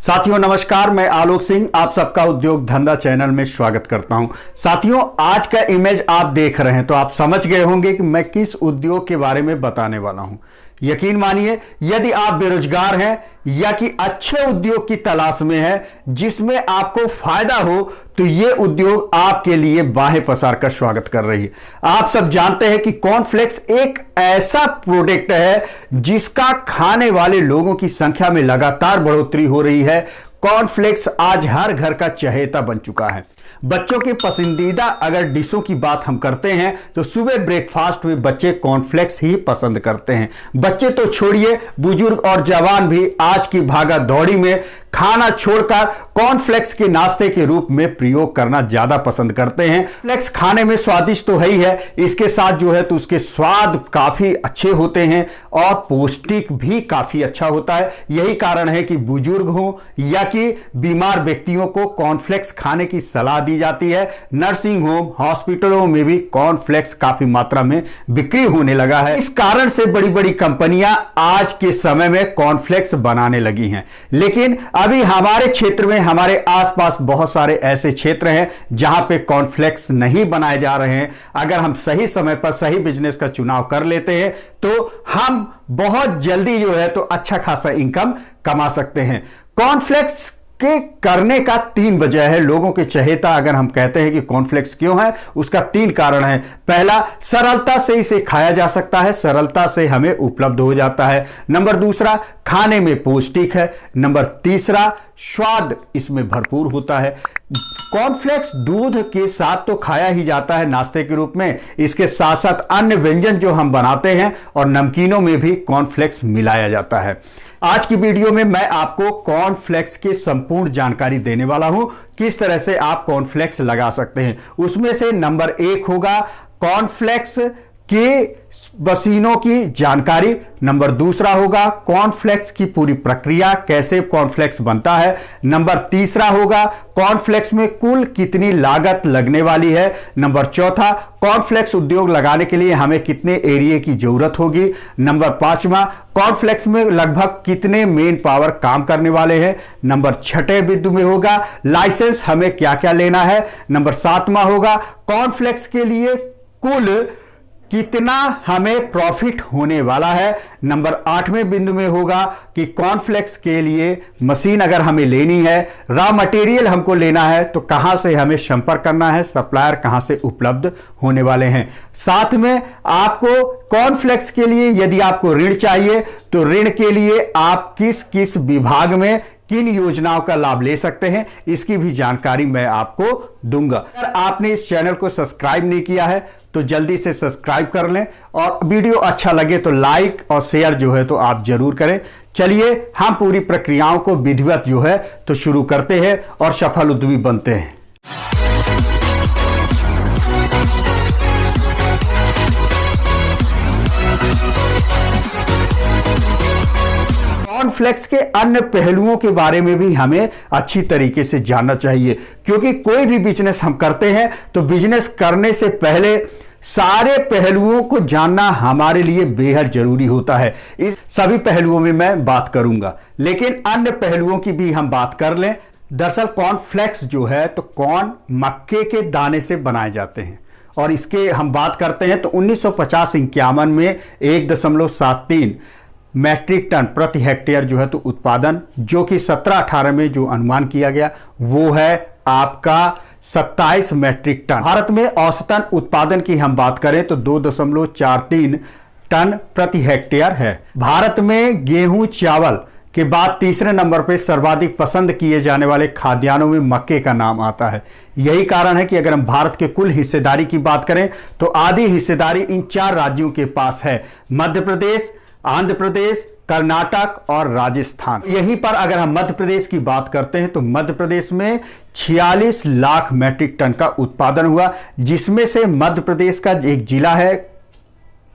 साथियों नमस्कार, मैं आलोक सिंह आप सबका उद्योग धंधा चैनल में स्वागत करता हूं। साथियों आज का इमेज आप देख रहे हैं तो आप समझ गए होंगे कि मैं किस उद्योग के बारे में बताने वाला हूं। यकीन मानिए, यदि आप बेरोजगार हैं या कि अच्छे उद्योग की तलाश में हैं जिसमें आपको फायदा हो तो यह उद्योग आपके लिए बाहें पसार कर स्वागत कर रही है। आप सब जानते हैं कि कॉर्नफ्लेक्स एक ऐसा प्रोडक्ट है जिसका खाने वाले लोगों की संख्या में लगातार बढ़ोतरी हो रही है। कॉर्नफ्लेक्स आज हर घर का चहेता बन चुका है। बच्चों के पसंदीदा अगर डिशों की बात हम करते हैं तो सुबह ब्रेकफास्ट में बच्चे कॉर्नफ्लेक्स ही पसंद करते हैं। बच्चे तो छोड़िए, बुजुर्ग और जवान भी आज की भागा दौड़ी में खाना छोड़कर कॉर्नफ्लेक्स के नाश्ते के रूप में प्रयोग करना ज्यादा पसंद करते हैं। फ्लेक्स खाने में स्वादिष्ट तो है ही है, इसके साथ जो है तो उसके स्वाद काफी अच्छे होते हैं और पौष्टिक भी काफी अच्छा होता है। यही कारण है कि बुजुर्ग हो या कि बीमार व्यक्तियों को कॉर्नफ्लेक्स खाने की सलाह दी जाती है। नर्सिंग होम, हॉस्पिटलों में भी कॉर्नफ्लेक्स काफी मात्रा में बिक्री होने लगा है। इस कारण से बड़ी बड़ी कंपनियां आज के समय में कॉर्नफ्लेक्स बनाने लगी हैं। लेकिन अभी हमारे क्षेत्र में, हमारे आसपास बहुत सारे ऐसे क्षेत्र हैं जहां पे कॉर्नफ्लेक्स नहीं बनाए जा रहे हैं। अगर हम सही समय पर सही बिजनेस का चुनाव कर लेते हैं तो हम बहुत जल्दी जो है तो अच्छा खासा इनकम कमा सकते हैं। कॉर्नफ्लेक्स के करने का 3 वजह है। लोगों के चहेता अगर हम कहते हैं कि कॉर्नफ्लेक्स क्यों है, उसका 3 कारण है। पहला, सरलता से इसे खाया जा सकता है, सरलता से हमें उपलब्ध हो जाता है। नंबर दूसरा, खाने में पौष्टिक है। नंबर तीसरा, स्वाद इसमें भरपूर होता है। कॉर्नफ्लेक्स दूध के साथ तो खाया ही जाता है नाश्ते के रूप में, इसके साथ साथ अन्य व्यंजन जो हम बनाते हैं और नमकीनों में भी कॉर्नफ्लेक्स मिलाया जाता है। आज की वीडियो में मैं आपको कॉर्नफ्लेक्स की संपूर्ण जानकारी देने वाला हूं, किस तरह से आप कॉर्नफ्लेक्स लगा सकते हैं। उसमें से नंबर 1 होगा कॉर्नफ्लेक्स के मशीनों की जानकारी। नंबर दूसरा होगा कॉर्नफ्लेक्स की पूरी प्रक्रिया, कैसे कॉर्नफ्लेक्स बनता है। नंबर तीसरा होगा कॉर्नफ्लेक्स में कुल कितनी लागत लगने वाली है। नंबर चौथा, कॉर्नफ्लेक्स उद्योग लगाने के लिए हमें कितने एरिया की जरूरत होगी। नंबर पांचवा, कॉर्नफ्लेक्स में लगभग कितने मेन पावर काम करने वाले हैं। नंबर 6 बिंदु में होगा लाइसेंस हमें क्या क्या लेना है। नंबर 7वां होगा कॉर्नफ्लेक्स के लिए कुल कितना हमें प्रॉफिट होने वाला है। नंबर 8वें बिंदु में होगा कि कॉर्नफ्लेक्स के लिए मशीन अगर हमें लेनी है, रॉ मटेरियल हमको लेना है तो कहां से हमें संपर्क करना है, सप्लायर कहां से उपलब्ध होने वाले हैं। साथ में आपको कॉर्नफ्लेक्स के लिए यदि आपको ऋण चाहिए तो ऋण के लिए आप किस किस विभाग में किन योजनाओं का लाभ ले सकते हैं, इसकी भी जानकारी मैं आपको दूंगा। अगर आपने इस चैनल को सब्सक्राइब नहीं किया है तो जल्दी से सब्सक्राइब कर लें और वीडियो अच्छा लगे तो लाइक और शेयर जो है तो आप जरूर करें। चलिए हम पूरी प्रक्रियाओं को विधिवत जो है तो शुरू करते हैं और सफल उद्यमी बनते हैं। कॉर्नफ्लेक्स के अन्य पहलुओं के बारे में भी हमें अच्छी तरीके से जानना चाहिए, क्योंकि कोई भी बिजनेस हम करते हैं तो बिजनेस करने से पहले सारे पहलुओं को जानना हमारे लिए बेहद जरूरी होता है। इस सभी पहलुओं में मैं बात करूंगा, लेकिन अन्य पहलुओं की भी हम बात कर लें। दरअसल कॉर्नफ्लेक्स जो है तो कॉर्न मक्के के दाने से बनाए जाते हैं और इसके हम बात करते हैं तो 1950-51 में 1.73 मैट्रिक टन प्रति हेक्टेयर जो है तो उत्पादन, जो कि 17-18 में जो अनुमान किया गया वो है आपका 27 मैट्रिक टन। भारत में औसतन उत्पादन की हम बात करें तो 2.43 टन प्रति हेक्टेयर है। भारत में गेहूं चावल के बाद तीसरे नंबर पर सर्वाधिक पसंद किए जाने वाले खाद्यान्नों में मक्के का नाम आता है। यही कारण है कि अगर हम भारत के कुल हिस्सेदारी की बात करें तो आधी हिस्सेदारी इन 4 राज्यों के पास है, मध्य प्रदेश, आंध्र प्रदेश, कर्नाटक और राजस्थान। यहीं पर अगर हम मध्य प्रदेश की बात करते हैं तो मध्य प्रदेश में 46 लाख मैट्रिक टन का उत्पादन हुआ, जिसमें से मध्य प्रदेश का एक जिला है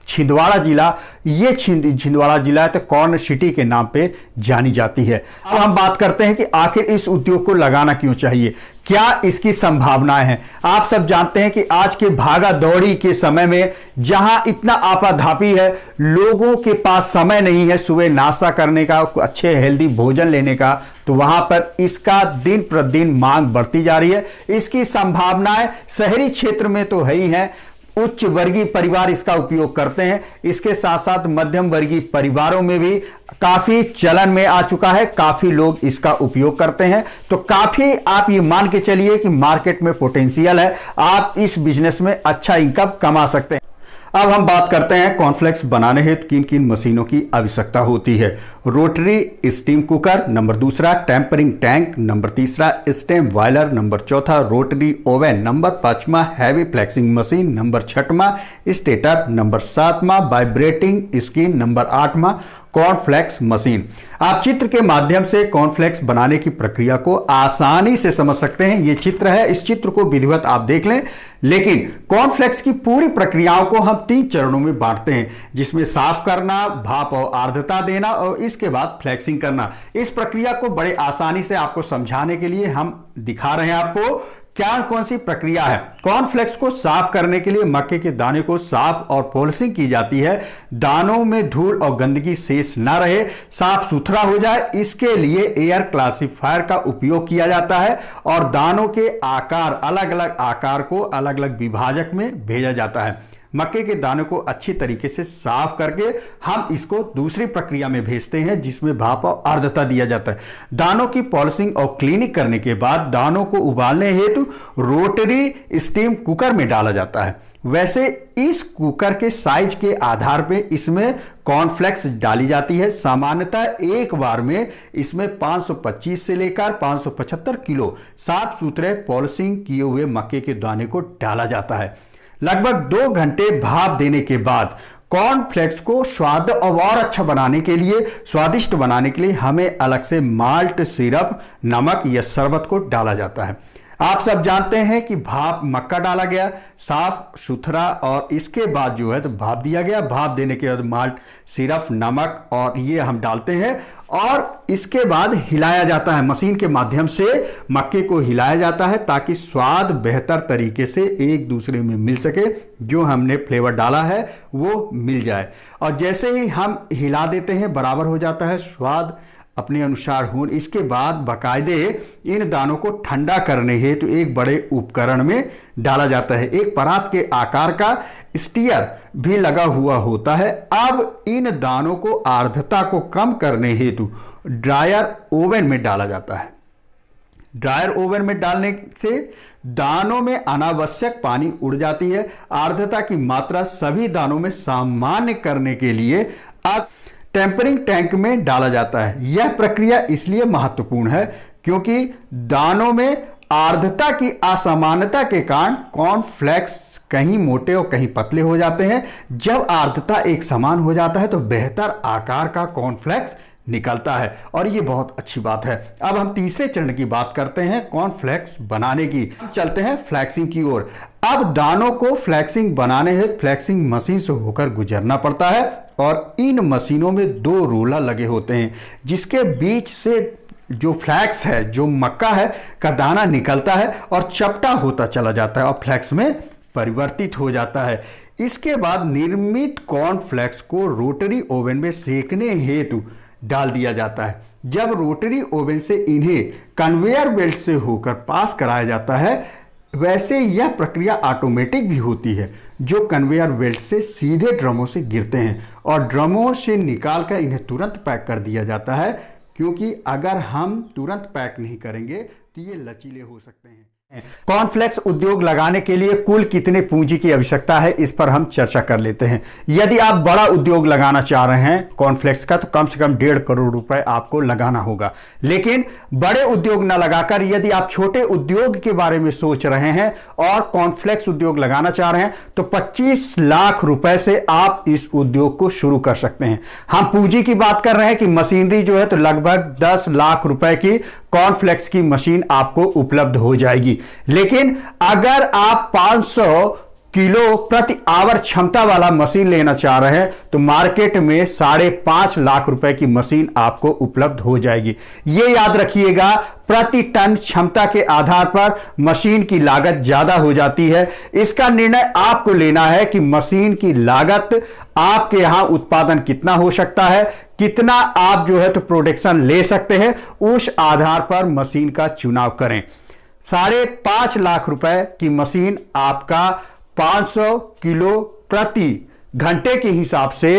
छिंदवाड़ा जिला, ये छिंदवाड़ा जिला है तो कॉर्न सिटी के नाम पे जानी जाती है। अब हम बात करते हैं कि आखिर इस उद्योग को लगाना क्यों चाहिए, क्या इसकी संभावनाएं हैं। आप सब जानते हैं कि आज के भागा दौड़ी के समय में जहां इतना आपाधापी है, लोगों के पास समय नहीं है सुबह नाश्ता करने का, अच्छे हेल्दी भोजन लेने का, तो वहां पर इसका दिन प्रतिदिन मांग बढ़ती जा रही है। इसकी संभावनाएं शहरी क्षेत्र में तो है ही है, उच्च वर्गीय परिवार इसका उपयोग करते हैं, इसके साथ साथ मध्यम वर्गीय परिवारों में भी काफी चलन में आ चुका है, काफी लोग इसका उपयोग करते हैं। तो काफी आप ये मान के चलिए कि मार्केट में पोटेंशियल है, आप इस बिजनेस में अच्छा इनकम कमा सकते हैं। अब हम बात करते हैं कॉर्नफ्लेक्स बनाने हेतु किन किन मशीनों की आवश्यकता होती है। रोटरी स्टीम कुकर, नंबर दूसरा टेम्परिंग टैंक, नंबर तीसरा स्टेम बॉयलर, नंबर चौथा रोटरी ओवन, नंबर पांचवा हैवी फ्लेक्सिंग मशीन, नंबर छठवां स्टेटर, नंबर सातवां वाइब्रेटिंग स्क्रीन, नंबर आठवां कॉर्नफ्लेक्स मशीन। आप चित्र के माध्यम से कॉर्नफ्लेक्स बनाने की प्रक्रिया को आसानी से समझ सकते हैं। यह चित्र है, इस चित्र को विधिवत आप देख लें। लेकिन कॉर्नफ्लेक्स की पूरी प्रक्रियाओं को हम 3 चरणों में बांटते हैं, जिसमें साफ करना, भाप और आर्द्रता देना और इसके बाद फ्लेक्सिंग करना। इस प्रक्रिया को बड़े आसानी से आपको समझाने के लिए हम दिखा रहे हैं आपको क्या कौन सी प्रक्रिया है। कॉर्नफ्लेक्स को साफ करने के लिए मक्के के दाने को साफ और पॉलिशिंग की जाती है, दानों में धूल और गंदगी शेष ना रहे, साफ सुथरा हो जाए, इसके लिए एयर क्लासिफायर का उपयोग किया जाता है और दानों के आकार, अलग अलग आकार को अलग अलग विभाजक में भेजा जाता है। मक्के के दानों को अच्छी तरीके से साफ करके हम इसको दूसरी प्रक्रिया में भेजते हैं, जिसमें भाप और आर्द्रता दिया जाता है। दानों की पॉलिशिंग और क्लीनिंग करने के बाद दानों को उबालने हेतु रोटरी स्टीम कुकर में डाला जाता है। वैसे इस कुकर के साइज के आधार पे इसमें कॉर्नफ्लेक्स डाली जाती है। सामान्यतः एक बार में इसमें 525 से लेकर 575 किलो साफ सुथरे पॉलिशिंग किए हुए मक्के के दाने को डाला जाता है। लगभग 2 घंटे भाप देने के बाद कॉर्नफ्लेक्स को स्वाद और अच्छा बनाने के लिए, स्वादिष्ट बनाने के लिए हमें अलग से माल्ट सिरप, नमक या शरबत को डाला जाता है। आप सब जानते हैं कि भाप मक्का डाला गया साफ सुथरा और इसके बाद जो है तो भाप दिया गया। भाप देने के बाद माल्ट सिरप, नमक और ये हम डालते हैं और इसके बाद हिलाया जाता है। मशीन के माध्यम से मक्के को हिलाया जाता है ताकि स्वाद बेहतर तरीके से एक दूसरे में मिल सके, जो हमने फ्लेवर डाला है वो मिल जाए। और जैसे ही हम हिला देते हैं बराबर हो जाता है स्वाद अपने अनुसार हो। इसके बाद बाकायदे इन दानों को ठंडा करने हेतु एक बड़े उपकरण में डाला जाता है। एक परात के आकार का स्टीयर भी लगा हुआ होता है। अब इन दानों को आर्द्रता को कम करने हेतु ड्रायर ओवन में डाला जाता है। ड्रायर ओवन में डालने से दानों में अनावश्यक पानी उड़ जाती है। आर्द्रता की मात्रा सभी दानों में सामान्य करने के लिए अब टेम्परिंग टैंक में डाला जाता है। यह प्रक्रिया इसलिए महत्वपूर्ण है क्योंकि दानों में आर्द्रता की असामान्यता के कारण कॉर्नफ्लेक्स कहीं मोटे और कहीं पतले हो जाते हैं। जब आर्द्रता एक समान हो जाता है तो बेहतर आकार का कॉर्नफ्लेक्स निकलता है और यह बहुत अच्छी बात है। अब हम तीसरे चरण की बात करते हैं कॉर्नफ्लेक्स बनाने की। चलते हैं फ्लेक्सिंग की ओर। अब दानों को फ्लेक्सिंग बनाने हेतु फ्लेक्सिंग मशीन से होकर गुजरना पड़ता है और इन मशीनों में 2 रोलर लगे होते हैं, जिसके बीच से जो फ्लैक्स है, जो मक्का है का दाना निकलता है और चपटा होता चला जाता है और फ्लैक्स में परिवर्तित हो जाता है। इसके बाद निर्मित कॉर्नफ्लेक्स को रोटरी ओवन में सेकने हेतु डाल दिया जाता है। जब रोटरी ओवन से इन्हें कन्वेयर बेल्ट से होकर पास कराया जाता है, वैसे यह प्रक्रिया ऑटोमेटिक भी होती है, जो कन्वेयर बेल्ट से सीधे ड्रमों से गिरते हैं और ड्रमों से निकालकर इन्हें तुरंत पैक कर दिया जाता है, क्योंकि अगर हम तुरंत पैक नहीं करेंगे तो ये लचीले हो सकते हैं। कॉर्नफ्लेक्स उद्योग लगाने के लिए कुल कितने पूंजी की आवश्यकता है, इस पर हम चर्चा कर लेते हैं। यदि आप बड़ा उद्योग लगाना चाह रहे हैं कॉर्नफ्लेक्स का, तो कम से कम 1.5 करोड़ रुपए आपको लगाना होगा। लेकिन बड़े उद्योग न लगाकर यदि आप छोटे उद्योग के बारे में सोच रहे हैं और कॉर्नफ्लेक्स उद्योग लगाना चाह रहे हैं तो 25 लाख रुपए से आप इस उद्योग को शुरू कर सकते हैं। हम पूंजी की बात कर रहे हैं कि मशीनरी जो है तो लगभग 10 लाख रुपए की कॉर्नफ्लेक्स की मशीन आपको उपलब्ध हो जाएगी। लेकिन अगर आप 500 किलो प्रति आवर क्षमता वाला मशीन लेना चाह रहे हैं तो मार्केट में 5.5 लाख रुपए की मशीन आपको उपलब्ध हो जाएगी। ये याद रखिएगा, प्रति टन क्षमता के आधार पर मशीन की लागत ज्यादा हो जाती है। इसका निर्णय आपको लेना है कि मशीन की लागत आपके यहां उत्पादन कितना हो सकता है, कितना आप जो है तो प्रोडक्शन ले सकते हैं, उस आधार पर मशीन का चुनाव करें। 5.5 लाख रुपए की मशीन आपका 500 किलो प्रति घंटे के हिसाब से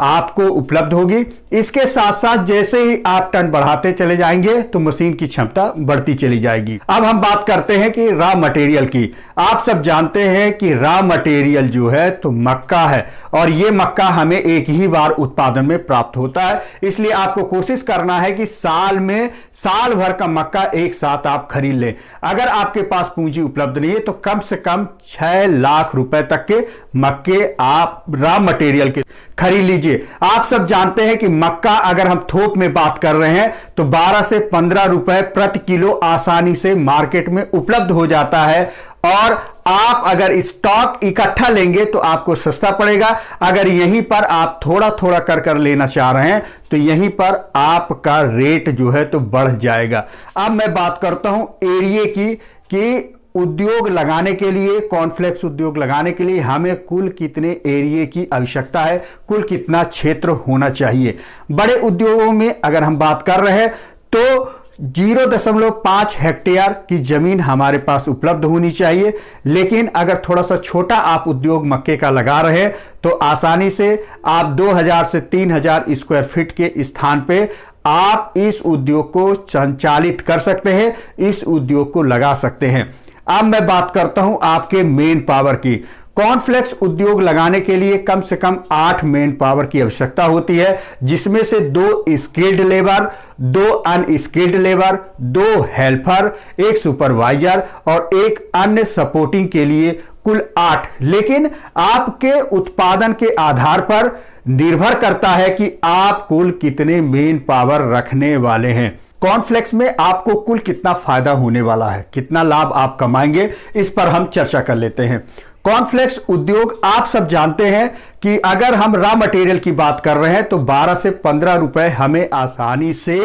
आपको उपलब्ध होगी। इसके साथ साथ जैसे ही आप टन बढ़ाते चले जाएंगे तो मशीन की क्षमता बढ़ती चली जाएगी। अब हम बात करते हैं कि रॉ मटेरियल की। आप सब जानते हैं कि रॉ मटेरियल जो है तो मक्का है और ये मक्का हमें एक ही बार उत्पादन में प्राप्त होता है, इसलिए आपको कोशिश करना है कि साल में साल भर का मक्का एक साथ आप खरीद लें। अगर आपके पास पूंजी उपलब्ध नहीं है तो कम से कम 6 लाख रुपए तक के मक्के आप रॉ मटेरियल के खरीद लीजिए। आप सब जानते हैं कि मक्का अगर हम थोक में बात कर रहे हैं तो 12 से 15 रुपए प्रति किलो आसानी से मार्केट में उपलब्ध हो जाता है और आप अगर स्टॉक इकट्ठा लेंगे तो आपको सस्ता पड़ेगा। अगर यहीं पर आप थोड़ा थोड़ा कर लेना चाह रहे हैं तो यहीं पर आपका रेट जो है तो बढ़ जाएगा। अब मैं बात करता हूं एरिया की कि उद्योग लगाने के लिए, कॉर्नफ्लेक्स उद्योग लगाने के लिए हमें कुल कितने एरिया की आवश्यकता है, कुल कितना क्षेत्र होना चाहिए। बड़े उद्योगों में अगर हम बात कर रहे हैं तो 0.5 हेक्टेयर की जमीन हमारे पास उपलब्ध होनी चाहिए। लेकिन अगर थोड़ा सा छोटा आप उद्योग मक्के का लगा रहे हैं तो आसानी से आप 2000 से 3000 स्क्वायर फीट के स्थान पे आप इस उद्योग को संचालित कर सकते हैं, इस उद्योग को लगा सकते हैं। अब मैं बात करता हूं आपके मेन पावर की। कॉर्नफ्लेक्स उद्योग लगाने के लिए कम से कम 8 मेन पावर की आवश्यकता होती है, जिसमें से 2 skilled labour, 2 unskilled labour, 2 helper, 1 supervisor और 1 अन्य सपोर्टिंग के लिए कुल 8। लेकिन आपके उत्पादन के आधार पर निर्भर करता है कि आप कुल कितने मेन पावर रखने वाले हैं। कॉर्नफ्लेक्स में आपको कुल कितना फायदा होने वाला है, कितना लाभ आप कमाएंगे, इस पर हम चर्चा कर लेते हैं। कॉर्नफ्लेक्स उद्योग आप सब जानते हैं कि अगर हम रॉ मटेरियल की बात कर रहे हैं तो 12 से 15 रुपए हमें आसानी से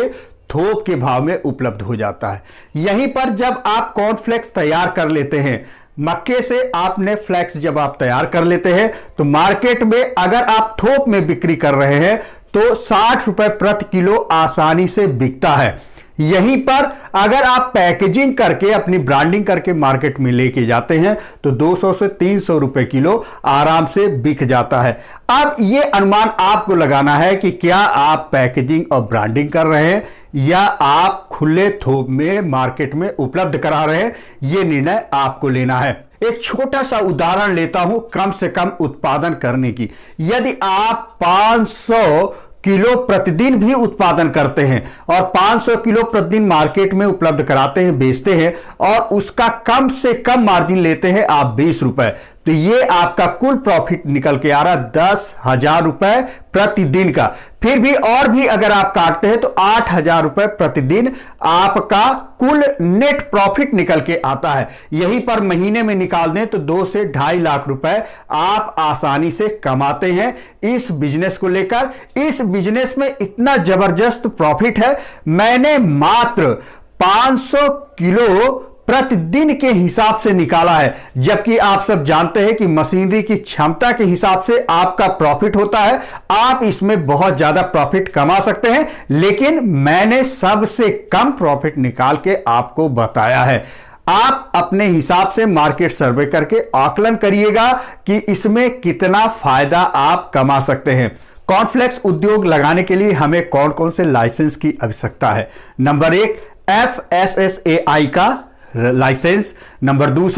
थोक के भाव में उपलब्ध हो जाता है। यहीं पर जब आप कॉर्नफ्लेक्स तैयार कर लेते हैं, मक्के से आपने फ्लेक्स जब आप तैयार कर लेते हैं तो मार्केट में अगर आप थोक में बिक्री कर रहे हैं तो 60 रुपए प्रति किलो आसानी से बिकता है। यहीं पर अगर आप पैकेजिंग करके अपनी ब्रांडिंग करके मार्केट में लेके जाते हैं तो 200 से 300 रुपए किलो आराम से बिक जाता है। अब ये अनुमान आपको लगाना है कि क्या आप पैकेजिंग और ब्रांडिंग कर रहे हैं या आप खुले थोक में मार्केट में उपलब्ध करा रहे हैं, ये निर्णय आपको लेना है। एक छोटा सा उदाहरण लेता हूं कम से कम उत्पादन करने की। यदि आप 500 किलो प्रतिदिन भी उत्पादन करते हैं और 500 किलो प्रतिदिन मार्केट में उपलब्ध कराते हैं, बेचते हैं और उसका कम से कम मार्जिन लेते हैं आप 20 रुपए, तो ये आपका कुल प्रॉफिट निकल के आ रहा 10,000 रुपए प्रतिदिन का। फिर भी और भी अगर आप काटते हैं तो 8,000 रुपए प्रतिदिन आपका कुल नेट प्रॉफिट निकल के आता है। यहीं पर महीने में निकाल दें तो 2 से 2.5 लाख रुपए आप आसानी से कमाते हैं इस बिजनेस को लेकर। इस बिजनेस में इतना जबरदस्त प्रॉफिट है, मैंने मात्र 500 किलो प्रतिदिन के हिसाब से निकाला है, जबकि आप सब जानते हैं कि मशीनरी की क्षमता के हिसाब से आपका प्रॉफिट होता है। आप इसमें बहुत ज्यादा प्रॉफिट कमा सकते हैं, लेकिन मैंने सबसे कम प्रॉफिट निकाल के आपको बताया है। आप अपने हिसाब से मार्केट सर्वे करके आकलन करिएगा कि इसमें कितना फायदा आप कमा सकते हैं। कॉर्नफ्लेक्स उद्योग लगाने के लिए हमें कौन कौन से लाइसेंस की आवश्यकता है? नंबर 1 FSSAI का लाइसेंस, नंबर 2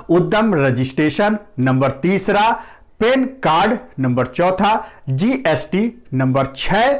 उद्यम registration, number 3 pan card, number 4 GST, number 6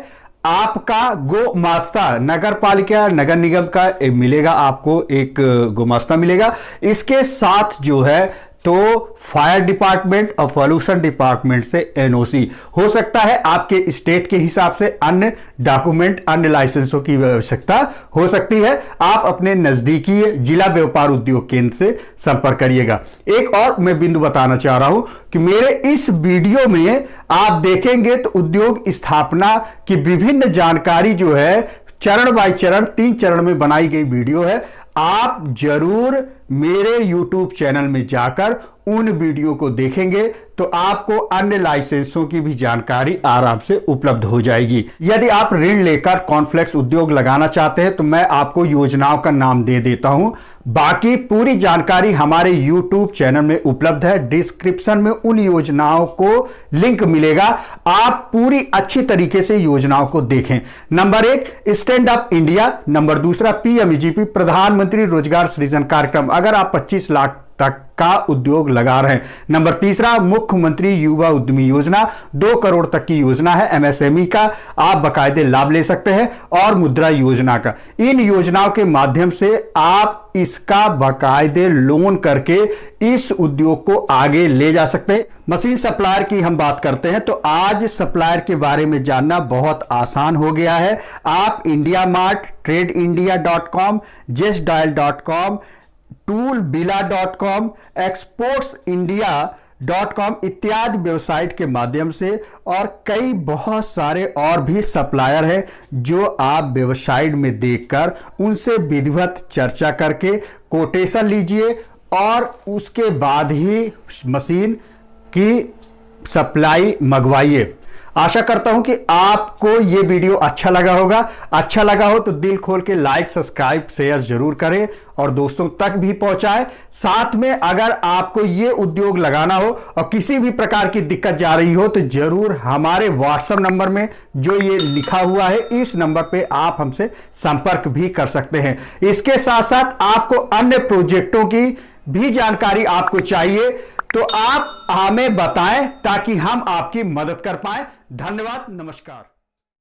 आपका गोमास्ता, नगर पालिका नगर निगम का मिलेगा, आपको एक गोमास्ता मिलेगा। इसके साथ जो है तो फायर डिपार्टमेंट और पॉल्यूशन डिपार्टमेंट से एनओसी। हो सकता है आपके स्टेट के हिसाब से अन्य डॉक्यूमेंट, अन्य लाइसेंसों की आवश्यकता हो सकती है। आप अपने नजदीकी जिला व्यापार उद्योग केंद्र से संपर्क करिएगा। एक और मैं बिंदु बताना चाह रहा हूं कि मेरे इस वीडियो में आप देखेंगे तो उद्योग स्थापना की विभिन्न जानकारी जो है चरण बाय चरण 3 चरण में बनाई गई वीडियो है। आप जरूर मेरे YouTube चैनल में जाकर उन वीडियो को देखेंगे तो आपको अन्य लाइसेंसों की भी जानकारी आराम से उपलब्ध हो जाएगी। यदि आप ऋण लेकर कॉर्नफ्लेक्स उद्योग लगाना चाहते हैं तो मैं आपको योजनाओं का नाम दे देता हूं। बाकी पूरी जानकारी हमारे YouTube चैनल में उपलब्ध है। डिस्क्रिप्शन में उन योजनाओं को लिंक मिलेगा। आप पूरी अच्छी तरीके से योजनाओं को देखें। Number 1 stand up India, number 2 PMGP प्रधानमंत्री रोजगार सृजन कार्यक्रम, अगर आप 25 लाख तक का उद्योग लगा रहे हैं। नंबर 3 मुख्यमंत्री युवा उद्यमी योजना, 2 करोड़ तक की योजना है एमएसएमई का, आप बाकायदे लाभ ले सकते हैं। और मुद्रा योजना का, इन योजनाओं के माध्यम से आप इसका बाकायदे लोन करके इस उद्योग को आगे ले जा सकते हैं। मशीन सप्लायर की हम बात करते हैं तो आज सप्लायर के बारे में जानना बहुत आसान हो गया है। आप India mart, TradeIndia.com, JustDial.com, toolbila.com, exportsindia.com इत्यादि वेबसाइट के माध्यम से और कई बहुत सारे और भी सप्लायर हैं जो आप वेबसाइट में देखकर उनसे विधिवत चर्चा करके कोटेशन लीजिए और उसके बाद ही मशीन की सप्लाई मंगवाइए। आशा करता हूं कि आपको यह वीडियो अच्छा लगा होगा। अच्छा लगा हो तो दिल खोल के लाइक, सब्सक्राइब, शेयर जरूर करें और दोस्तों तक भी पहुंचाएं। साथ में अगर आपको यह उद्योग लगाना हो और किसी भी प्रकार की दिक्कत जा रही हो तो जरूर हमारे व्हाट्सएप नंबर में जो ये लिखा हुआ है इस नंबर पे आप हमसे संपर्क भी कर सकते हैं। इसके साथ साथ आपको अन्य प्रोजेक्टों की भी जानकारी आपको चाहिए तो आप हमें बताएं ताकि हम आपकी मदद कर पाए। धन्यवाद, नमस्कार।